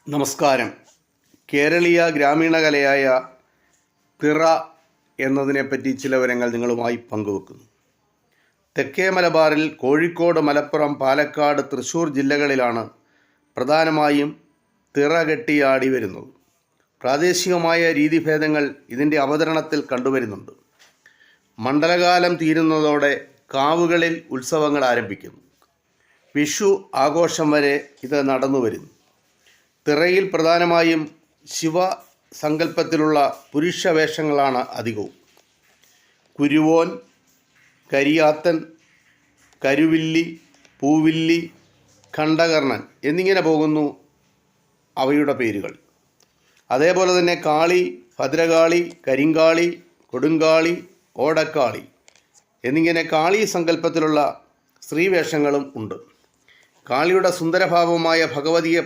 നമസ്കാരം. കേരളീയ ഗ്രാമീണ കലയായ തിറ എന്നതിനെപ്പറ്റി ചില വിവരങ്ങൾ നിങ്ങളുമായി പങ്കുവെക്കുന്നു. തെക്കേ മലബാറിൽ കോഴിക്കോട്, മലപ്പുറം, പാലക്കാട്, തൃശ്ശൂർ ജില്ലകളിലാണ് പ്രധാനമായും തിറ കെട്ടിയാടി വരുന്നത്. പ്രാദേശികമായ രീതിഭേദങ്ങൾ ഇതിൻ്റെ അവതരണത്തിൽ കണ്ടുവരുന്നുണ്ട്. മണ്ഡലകാലം തീരുന്നതോടെ കാവുകളിൽ ഉത്സവങ്ങൾ ആരംഭിക്കുന്നു. വിഷു ആഘോഷം വരെ ഇത് നടന്നു വരുന്നു. തിറയിൽ പ്രധാനമായും ശിവസങ്കല്പത്തിലുള്ള പുരുഷവേഷങ്ങളാണ് അധികവും. കുരുവോൻ, കരിയാത്തൻ, കരുവില്ലി, പൂവില്ലി, ഖണ്ഡകർണൻ എന്നിങ്ങനെ പോകുന്നു അവയുടെ പേരുകൾ. അതേപോലെ തന്നെ കാളി, ഭദ്രകാളി, കരിങ്കാളി, കൊടുങ്കാളി, ഓടക്കാളി എന്നിങ്ങനെ കാളി സങ്കല്പത്തിലുള്ള സ്ത്രീവേഷങ്ങളും ഉണ്ട്. കാളിയുടെ സുന്ദരഭാവമായ ഭഗവതിയെ